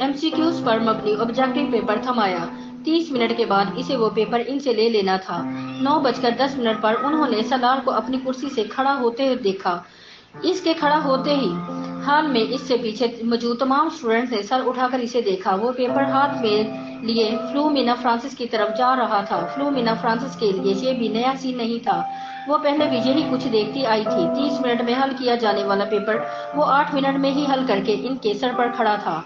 MCQs पर मबनी objective paper थमाया। 30 minute के बाद इसे वो पेपर इनसे ले लेना था। 9:10 पर उन्होंने सलार को अपनी कुर्सी से खड़ा होते देखा। इसके खड़ा होते ही हाल में इससे पीछे मौजूद तमाम स्टूडेंट्स ने सर उठाकर इसे देखा। वो पेपर हाथ में लिए फ्लूमिना फ्रांसिस की तरफ जा रहा था। फ्लूमिना फ्रांसिस के लिए ये भी नया सीन नहीं था। वो पहले भी यही कुछ देखती आई थी। 30 मिनट में हल किया जाने वाला पेपर वो 8 मिनट में ही हल करके इनके सर पर खड़ा था।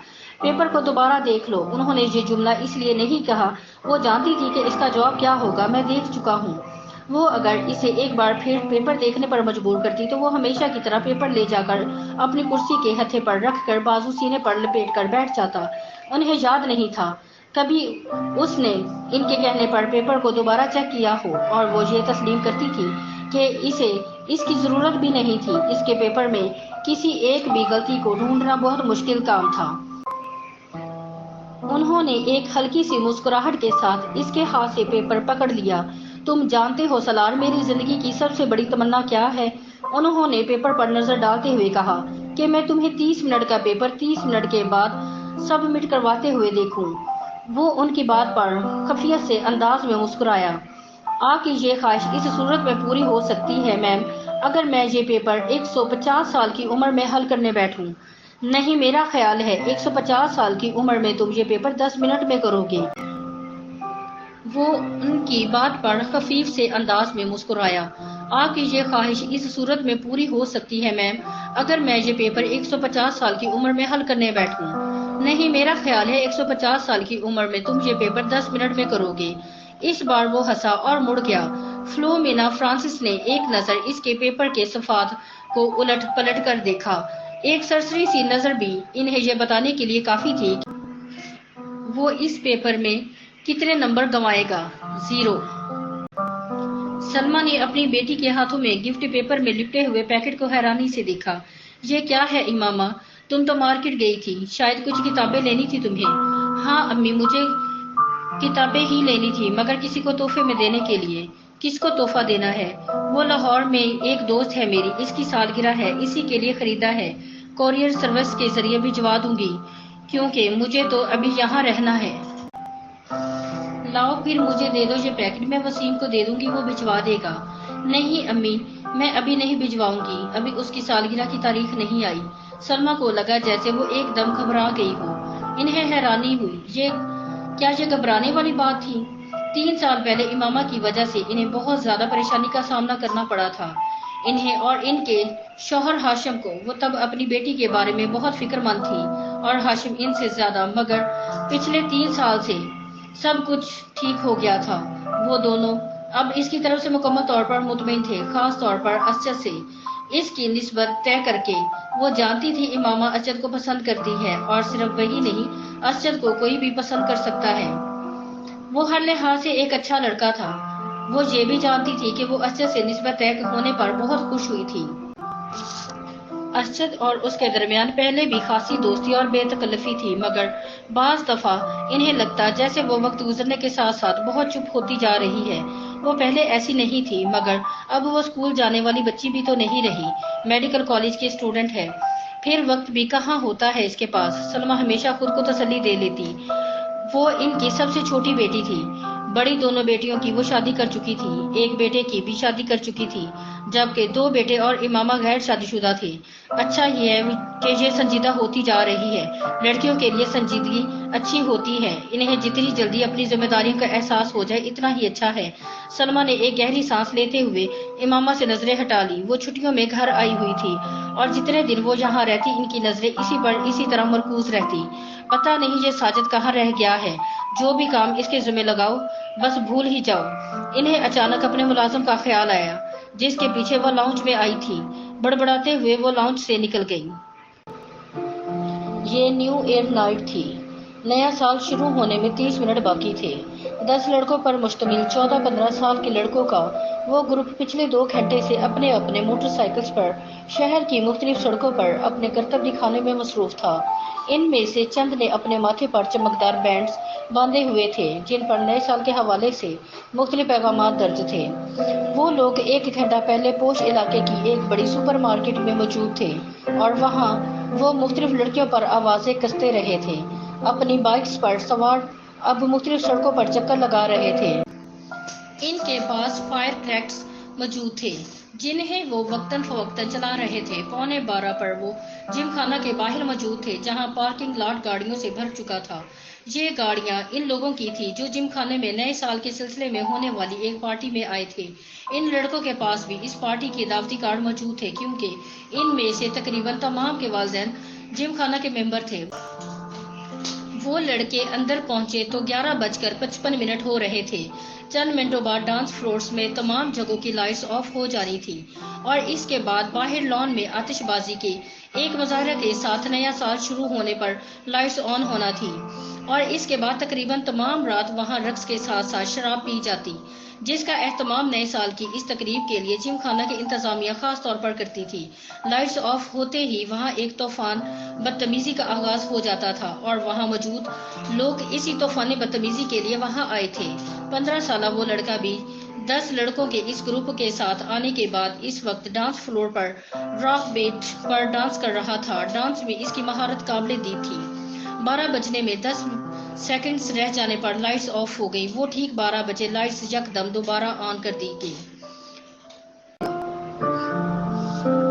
पेपर को दोबारा देख लो। उन्होंने ये जुमला इसलिए नहीं कहा, वो जानती थी कि इसका जवाब क्या होगा। मैं देख चुका हूँ। वो अगर इसे एक बार फिर पेपर देखने पर मजबूर करती तो वो हमेशा की तरह पेपर ले जाकर अपनी कुर्सी के हत्थे पर रखकर बाजू सीने पर लपेट कर बैठ जाता। उन्हें याद नहीं था कभी उसने इनके कहने पर पेपर को दोबारा चेक किया हो, और वो ये तस्लीम करती थी कि इसे इसकी जरूरत भी नहीं थी। इसके पेपर में किसी एक भी गलती को ढूंढना बहुत मुश्किल काम था। उन्होंने एक हल्की सी मुस्कुराहट के साथ इसके हाथ से पेपर पकड़ लिया। तुम जानते हो सलार, मेरी जिंदगी की सबसे बड़ी तमन्ना क्या है? उन्होंने पेपर पर नजर डालते हुए कहा कि मैं तुम्हें 30 मिनट का पेपर 30 मिनट के बाद सबमिट करवाते हुए देखूं। वो उनकी बात पर खफियत से अंदाज में मुस्कुराया। आपकी ये ख्वाहिश इस सूरत में पूरी हो सकती है मैम, अगर मैं ये पेपर 150 साल की उम्र में हल करने बैठूं। नहीं, मेरा ख्याल है 150 साल की उम्र में तुम ये पेपर 10 मिनट में करोगे। वो उनकी बात पर खफीफ से अंदाज में मुस्कुराया। आपकी ये ख्वाहिश इस सूरत में पूरी हो सकती है मैम, अगर मैं ये पेपर 150 साल की उम्र में हल करने बैठूं। नहीं, मेरा ख्याल है 150 साल की उम्र में तुम ये पेपर 10 मिनट में करोगे। इस बार वो हंसा और मुड़ गया। फ्लोमिना फ्रांसिस ने एक नजर इसके पेपर के सफात को उलट पलट कर देखा। एक सरसरी सी नजर भी इन्हें यह बताने के लिए काफी थी कि वो इस पेपर में कितने नंबर गंवाएगा। 0। सलमा ने अपनी बेटी के हाथों में गिफ्ट पेपर में लिपटे हुए पैकेट को हैरानी से देखा। ये क्या है इमामा? तुम तो मार्केट गई थी, शायद कुछ किताबें लेनी थी तुम्हें। हाँ अम्मी, मुझे किताबें ही लेनी थी, मगर किसी को तोहफे में देने के लिए। किसको तोहफा देना है? वो लाहौर में एक दोस्त है मेरी, इसकी सालगिरह है, इसी के लिए खरीदा है। कोरियर सर्विस के जरिए भिजवा दूंगी, क्योंकि मुझे तो अभी यहाँ रहना है। लाओ फिर मुझे दे दो ये पैकेट, मैं वसीम को दे दूंगी, वो भिजवा देगा। नहीं अम्मी, मैं अभी नहीं भिजवाऊंगी, अभी उसकी सालगिरह की तारीख नहीं आई। सलमा को लगा जैसे वो एकदम घबरा गई हो। इन्हें हैरानी हुई, ये घबराने वाली बात थी? 3 साल पहले इमामा की वजह से इन्हें बहुत ज्यादा परेशानी का सामना करना पड़ा था। इन्हें और इनके शौहर हाशिम को। वो तब अपनी बेटी के बारे में बहुत फिक्रमंद थी, और हाशिम इनसे ज्यादा। मगर पिछले 3 साल से सब कुछ ठीक हो गया था। वो दोनों अब इसकी तरफ से मुकम्मल तौर पर मुतमईन थे, खास तौर पर असद से। इसकी निस्बत तय करके वो जानती थी इमामा असद को पसंद करती है, और सिर्फ वही नहीं, असद को कोई भी पसंद कर सकता है। वो हर लिहाज से एक अच्छा लड़का था। वो ये भी जानती थी कि वो असद से निस्बत तय होने पर बहुत खुश हुई थी। असद और उसके दरमियान पहले भी खासी दोस्ती और बेतकल्लफी थी, मगर बाज दफा इन्हें लगता जैसे वो वक्त गुजरने के साथ साथ बहुत चुप होती जा रही है। वो पहले ऐसी नहीं थी, मगर अब वो स्कूल जाने वाली बच्ची भी तो नहीं रही, मेडिकल कॉलेज की स्टूडेंट है। फिर वक्त भी कहाँ होता है इसके पास। सलमा हमेशा खुद को तसल्ली दे लेती। वो इनकी सबसे छोटी बेटी थी। बड़ी दोनों बेटियों की वो शादी कर चुकी थी, एक बेटे की भी शादी कर चुकी थी, जबकि 2 बेटे और इमामा गैर शादीशुदा थे। अच्छा ये है कि ये संजीदा होती जा रही है। लड़कियों के लिए संजीदगी अच्छी होती है। इन्हें जितनी जल्दी अपनी जिम्मेदारियों का एहसास हो जाए इतना ही अच्छा है। सलमा ने एक गहरी सांस लेते हुए इमामा से नजरें हटा ली। वो छुट्टियों में घर आई हुई थी, और जितने दिन वो यहाँ रहती इनकी नजरें इसी पर इसी तरह मरकूज रहती। पता नहीं ये साजिद कहाँ रह गया है। जो भी काम इसके जिम्मे लगाओ बस भूल ही जाओ। इन्हें अचानक अपने मुलाजिम का ख्याल आया, जिसके पीछे वो लाउंज में आई थी। बड़बड़ाते हुए वो लाउंज से निकल गई। ये न्यू ईयर नाइट थी। नया साल शुरू होने में 30 मिनट बाकी थे। 10 लड़कों पर मुश्तमिल 14-15 साल के लड़कों का वो ग्रुप पिछले 2 घंटे से अपने अपने मोटरसाइकिल्स पर शहर की मुख्तलिफ सड़कों पर अपने करतब दिखाने में मसरूफ था। इनमें से चंद ने अपने माथे पर चमकदार बैंड्स बांधे हुए थे, जिन पर नए साल के हवाले से मुख्तलिफ पैगाम दर्ज थे। वो लोग 1 घंटा पहले पोश इलाके की एक बड़ी सुपरमार्केट में मौजूद थे, और वहाँ वो मुख्तलिफ लड़कियों पर आवाजें कसते रहे थे। اپنی بائکس پر سوار اب مختلف سڑکوں پر چکر لگا رہے تھے۔ ان کے پاس فائر کریکرز موجود تھے جنہیں وہ وقتاً فوقتاً چلا رہے تھے۔ 11:15 پر وہ جم خانہ کے باہر موجود تھے جہاں پارکنگ لاٹ گاڑیوں سے بھر چکا تھا۔ یہ گاڑیاں ان لوگوں کی تھی جو جم خانے میں نئے سال کے سلسلے میں ہونے والی ایک پارٹی میں آئے تھے۔ ان لڑکوں کے پاس بھی اس پارٹی کے دعوتی کارڈ موجود تھے کیونکہ ان میں سے تقریباً تمام کے والدین جم خانہ کے ممبر تھے۔ وہ لڑکے اندر پہنچے تو 11:55 ہو رہے تھے۔ چند منٹوں بعد ڈانس فلورز میں تمام جگہوں کی لائٹس آف ہو جانی تھی اور اس کے بعد باہر لان میں آتش بازی کے ایک مظاہرے کے ساتھ نیا سال شروع ہونے پر لائٹس آن ہونا تھی اور اس کے بعد تقریباً تمام رات وہاں رقص کے ساتھ ساتھ شراب پی جاتی، جس کا اہتمام نئے سال کی اس تقریب کے لیے جم خانہ کی انتظامیہ خاص طور پر کرتی تھی۔ لائٹس آف ہوتے ہی وہاں ایک طوفان بدتمیزی کا آغاز ہو جاتا تھا اور وہاں موجود لوگ اسی طوفانی بدتمیزی کے لیے وہاں آئے تھے۔ 15 سالہ وہ لڑکا بھی 10 لڑکوں کے اس گروپ کے ساتھ آنے کے بعد اس وقت ڈانس فلور پر راک بیٹ پر ڈانس کر رہا تھا۔ ڈانس میں اس کی مہارت قابل دید تھی۔ 12 بجنے میں 10 سیکنڈز رہ جانے پر لائٹس آف ہو گئی۔ وہ ٹھیک 12 بجے لائٹس یکدم دوبارہ آن کر دی گئی۔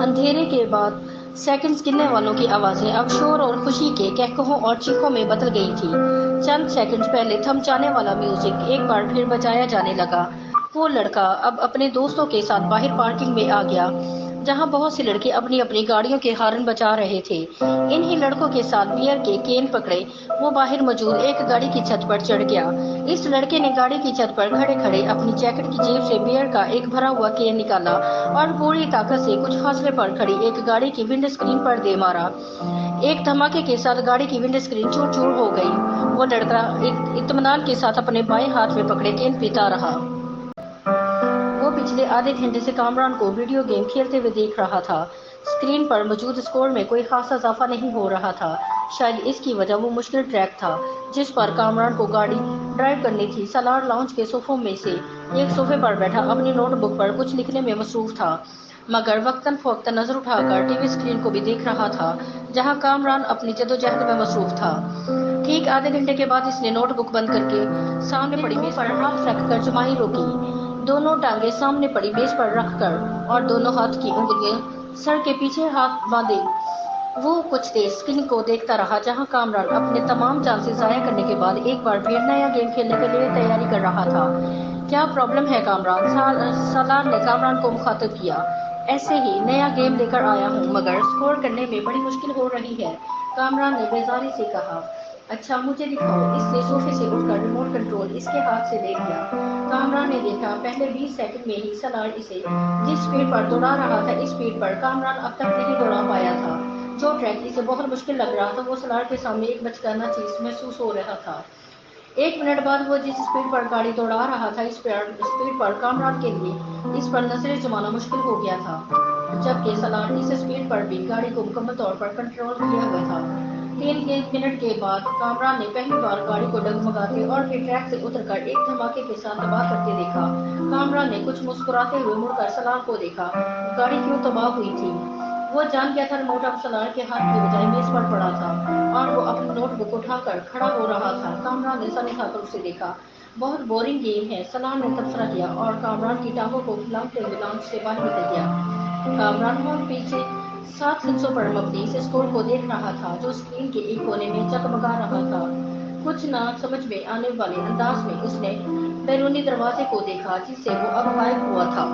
اندھیرے کے بعد سیکنڈز گننے والوں کی آوازیں اب شور اور خوشی کے کہکہوں اور چیخوں میں بدل گئی تھی۔ چند سیکنڈز پہلے تھم جانے والا میوزک ایک بار پھر بجایا جانے لگا۔ وہ لڑکا اب اپنے دوستوں کے ساتھ باہر پارکنگ میں آ گیا جہاں بہت سے لڑکے اپنی اپنی گاڑیوں کے ہارن بجا رہے تھے۔ انہی لڑکوں کے ساتھ بیئر کے کین پکڑے وہ باہر موجود ایک گاڑی کی چھت پر چڑھ گیا۔ اس لڑکے نے گاڑی کی چھت پر کھڑے کھڑے اپنی جیکٹ کی جیب سے بیئر کا ایک بھرا ہوا کین نکالا اور پوری طاقت سے کچھ فاصلے پر کھڑی ایک گاڑی کی ونڈ اسکرین پر دے مارا۔ ایک دھماکے کے ساتھ گاڑی کی ونڈ اسکرین چور چور ہو گئی۔ وہ لڑکا اطمینان کے ساتھ اپنے بائیں ہاتھ میں پکڑے کین پیتا رہا۔ وہ پچھلے آدھے گھنٹے سے کامران کو ویڈیو گیم کھیلتے ہوئے دیکھ رہا تھا۔ اسکرین پر موجود اسکور میں کوئی خاص اضافہ نہیں ہو رہا تھا۔ شاید اس کی وجہ وہ مشکل ٹریک تھا جس پر کامران کو گاڑی ڈرائیو کرنی تھی۔ سالار لاؤنج کے صوفوں میں سے ایک صوفے پر بیٹھا اپنی نوٹ بک پر کچھ لکھنے میں مصروف تھا مگر وقتاً فوقتاً نظر اٹھا کر ٹی وی اسکرین کو بھی دیکھ رہا تھا جہاں کامران اپنی جدوجہد میں مصروف تھا۔ ٹھیک آدھے گھنٹے کے بعد اس نے نوٹ بک بند کر کے سامنے پڑی میز پر ہاتھ رکھ کر جمائی روکی، دونوں ٹانگیں سامنے پڑی میز پر رکھ کر اور دونوں ہاتھ کی انگلیاں سر کے پیچھے ہاتھ باندھے وہ کچھ دیر اسکرین کو دیکھتا رہا جہاں کامران اپنے تمام چانسز ضائع کرنے کے بعد ایک بار پھر نیا گیم کھیلنے کے لیے تیاری کر رہا تھا۔ کیا پرابلم ہے کامران؟ سالار نے کامران کو مخاطب کیا۔ ایسے ہی نیا گیم لے کر آیا ہوں مگر اسکور کرنے میں بڑی مشکل ہو رہی ہے، کامران نے بیزاری سے کہا۔ اچھا مجھے دکھاؤ۔ اس نے صوفے سے اٹھ کر ریموٹ کنٹرول اس کے ہاتھ سے لے لیا۔ کامران نے دیکھا پہلے 20 سیکنڈ میں ہی سالار اسے جس سپیڈ پر دوڑا رہا تھا اس سپیڈ پر کامران اب تک نہیں دوڑا پایا تھا۔ جو ٹریک اسے بہت مشکل لگ رہا تھا وہ سالار کے سامنے ایک بچگانہ چیز محسوس ہو رہا تھا۔ 1 منٹ بعد وہ جس سپیڈ پر گاڑی دوڑا رہا تھا اس سپیڈ پر کامران کے لیے اس پر نظریں جمانا مشکل ہو گیا تھا جبکہ سالار اس سپیڈ پر بھی گاڑی کو مکمل طور پر کنٹرول کیا ہوا تھا۔ 3 منٹ کے بعد کامران نے پہلی بار گاڑی کو ڈگمگاتے اور پھر ٹریک سے اتر کر ایک دھماکے کے ساتھ تباہ کرتے دیکھا۔ کامران نے کچھ مسکراتے ہوئے مڑ کر سالار کو دیکھا۔ گاڑی کیوں تباہ ہوئی تھی؟ وہ جان گیا تھا ریموٹ اب سالار کے ہاتھ کی بجائے میز پر پڑا تھا اور وہ اپنی نوٹ بک اٹھا کر کھڑا ہو رہا تھا۔ کامران نے سر اٹھا کر اسے دیکھا۔ بہت بورنگ گیم ہے، سالار نے تبصرہ کیا اور کامران کی ٹانگوں کو پھیلاتے ہوئے لاؤنج سے باہر نکل گیا۔ کامران ہال پیچھے 7 ہندسوں پر مبنی اس اسکور کو دیکھ رہا تھا جو اسکرین کے ایک کونے میں جگمگا رہا تھا۔ کچھ نہ سمجھ میں آنے والے انداز میں اس نے بیرونی دروازے کو دیکھا جس سے وہ اب غائب ہوا تھا۔